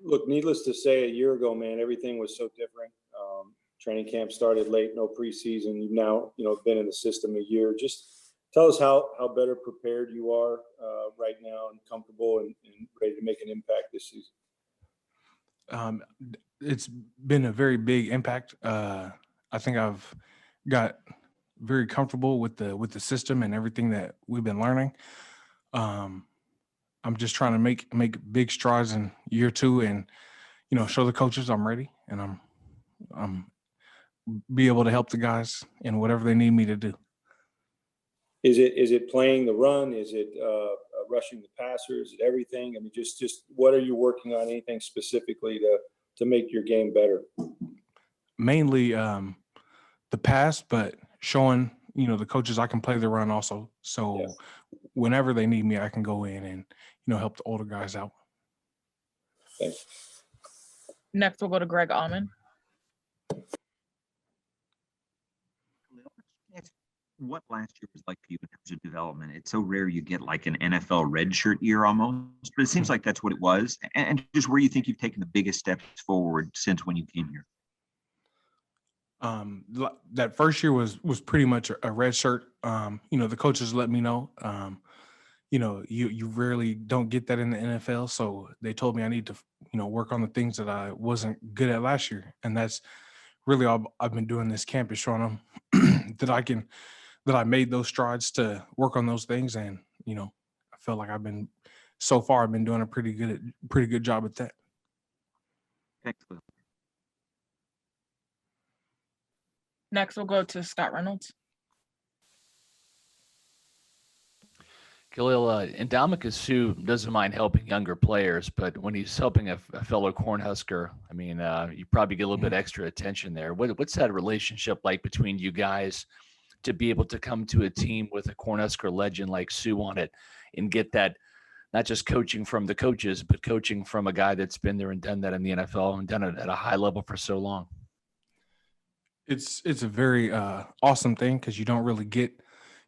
Look, needless to say, a year ago, man, everything was so different. Training camp started late, no preseason. You've now, been in the system a year. Just tell us how better prepared you are right now and comfortable and ready to make an impact this season. It's been a very big impact. I think I've got very comfortable with the system and everything that we've been learning. Um, I'm just trying to make big strides in year two, and show the coaches I'm ready, and I'm be able to help the guys in whatever they need me to do. Is it playing the run? Is it rushing the passer? Is it everything? I mean, just what are you working on? Anything specifically to make your game better? Mainly the pass, but showing the coaches I can play the run also. So Yes. whenever they need me, I can go in and help the older guys out. Thanks. Next, we'll go to Greg Allman. What last year was like for you in terms of development? It's so rare you get like an NFL redshirt year almost, but it seems like that's what it was. And just where you think you've taken the biggest steps forward since when you came here. That first year was pretty much a red shirt. The coaches let me know. You rarely don't get that in the NFL, so they told me I need to work on the things that I wasn't good at last year, and that's really all I've been doing this camp, is showing them that I made those strides to work on those things, and I feel like I've been doing a pretty good job at that. Excellent. Next, we'll go to Scott Reynolds. Khalil, Ndamukong Suh doesn't mind helping younger players, but when he's helping a fellow Cornhusker, I mean, you probably get a little bit extra attention there. What's that relationship like between you guys to be able to come to a team with a Cornhusker legend like Suh on it and get that, not just coaching from the coaches, but coaching from a guy that's been there and done that in the NFL and done it at a high level for so long? It's a very awesome thing, because you don't really get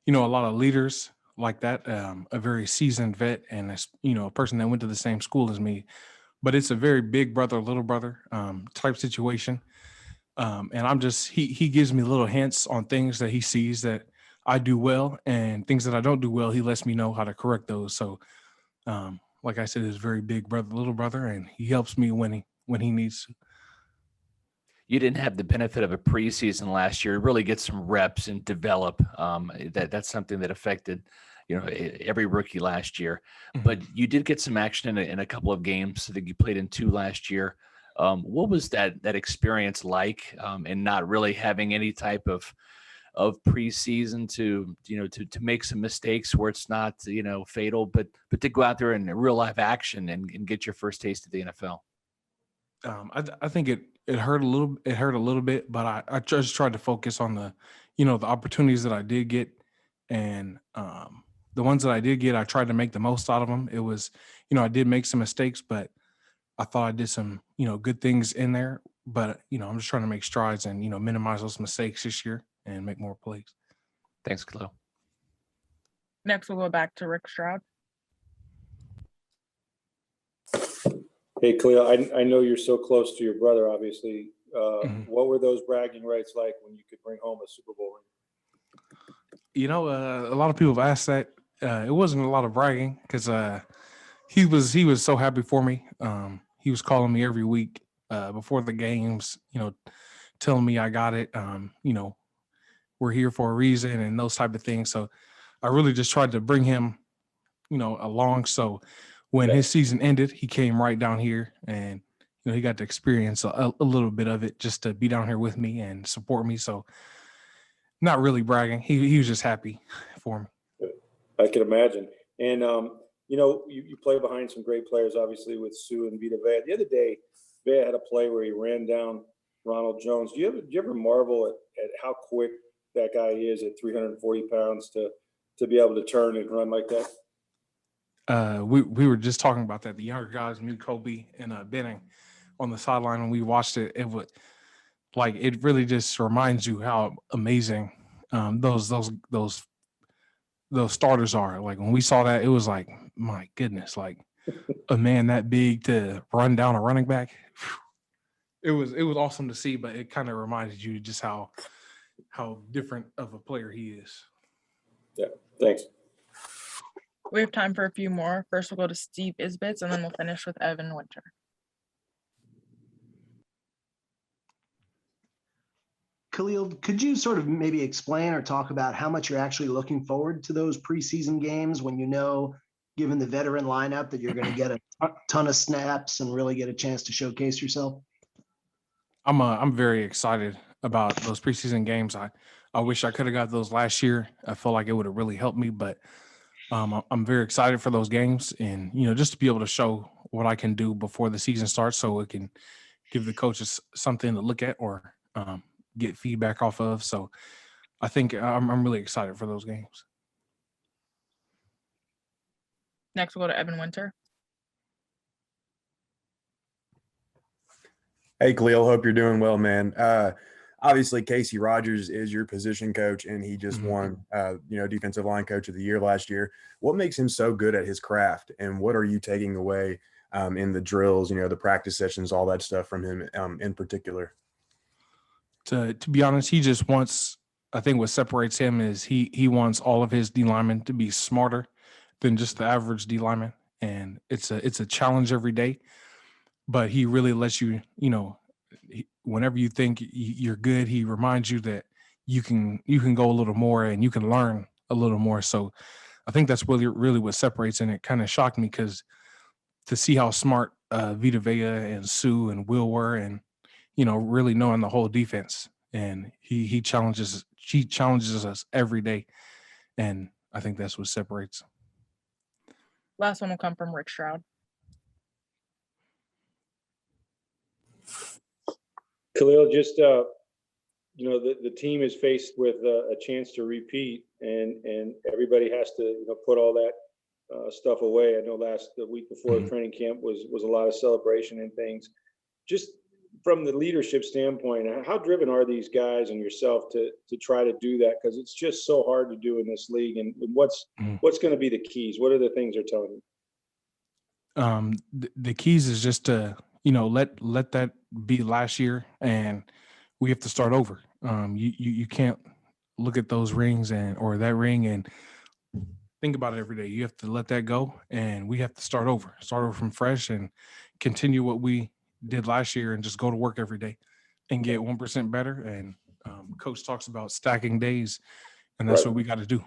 a lot of leaders like that, a very seasoned vet and a person that went to the same school as me. But it's a very big brother, little brother type situation. And I'm just, he gives me little hints on things that he sees that I do well, and things that I don't do well, he lets me know how to correct those. So like I said, it's very big brother, little brother, and he helps me when he needs to. You didn't have the benefit of a preseason last year, really get some reps and develop. That's something that affected, every rookie last year. Mm-hmm. But you did get some action in a couple of games. I think you played in 2 last year. What was that experience like, and not really having any type of preseason to make some mistakes where it's not, fatal, but to go out there in real life action and get your first taste of the NFL? I think it hurt a little bit, but I just tried to focus on the opportunities that I did get, and the ones that I did get, I tried to make the most out of them. It was, I did make some mistakes, but I thought I did some, good things in there. But I'm just trying to make strides and minimize those mistakes this year and make more plays. Thanks, Khalil. Next, we'll go back to Rick Stroud. Hey, Khalil, I know you're so close to your brother, obviously. Mhm. What were those bragging rights like when you could bring home a Super Bowl ring? A lot of people have asked that. It wasn't a lot of bragging, because he was so happy for me. He was calling me every week before the games, telling me I got it. We're here for a reason and those type of things. So I really just tried to bring him, along. So when his season ended, he came right down here, and he got to experience a little bit of it, just to be down here with me and support me. So not really bragging. He was just happy for me. I can imagine. And, you play behind some great players, obviously, with Suh and Vita Vea. The other day, Vea had a play where he ran down Ronald Jones. Do you ever marvel at how quick that guy is at 340 pounds to be able to turn and run like that? We were just talking about that. The younger guys, me, Kobe, and Benning, on the sideline when we watched it. It really just reminds you how amazing those starters are. Like, when we saw that, it was like, my goodness, like, a man that big to run down a running back. It was awesome to see, but it kind of reminded you just how different of a player he is. Yeah, thanks. We have time for a few more. First, we'll go to Steve Isbitz, and then we'll finish with Evan Winter. Khalil, could you sort of maybe explain or talk about how much you're actually looking forward to those preseason games when you know, given the veteran lineup, that you're going to get a ton of snaps and really get a chance to showcase yourself? I'm very excited about those preseason games. I wish I could have got those last year. I felt like it would have really helped me, but I'm very excited for those games, and just to be able to show what I can do before the season starts, so it can give the coaches something to look at or get feedback off of. So I think I'm really excited for those games. Next, we'll go to Evan Winter. Hey, Khalil, hope you're doing well, man. Obviously, Kacy Rodgers is your position coach, and he just won, defensive line coach of the year last year. What makes him so good at his craft, and what are you taking away in the drills, the practice sessions, all that stuff from him in particular? To be honest, he just wants, I think what separates him is he wants all of his D linemen to be smarter than just the average D lineman. And it's a challenge every day, but he really lets you, whenever you think you're good, he reminds you that you can go a little more and you can learn a little more. So I think that's really what separates. And it kind of shocked me because to see how smart Vita Vea and Suh and Will were, and really knowing the whole defense, and he challenges us every day, and I think that's what separates. Last one will come from Rick Stroud. Khalil, just the team is faced with a chance to repeat, and everybody has to put all that stuff away. I know the week before training camp was a lot of celebration and things. Just from the leadership standpoint, how driven are these guys and yourself to try to do that? Because it's just so hard to do in this league. And what's going to be the keys? What are the things they're telling you? The keys is just to let that be last year, and we have to start over. You can't look at those rings or that ring and think about it every day. You have to let that go, and we have to start over from fresh and continue what we did last year and just go to work every day and get 1% better. And coach talks about stacking days, and that's what we got to do.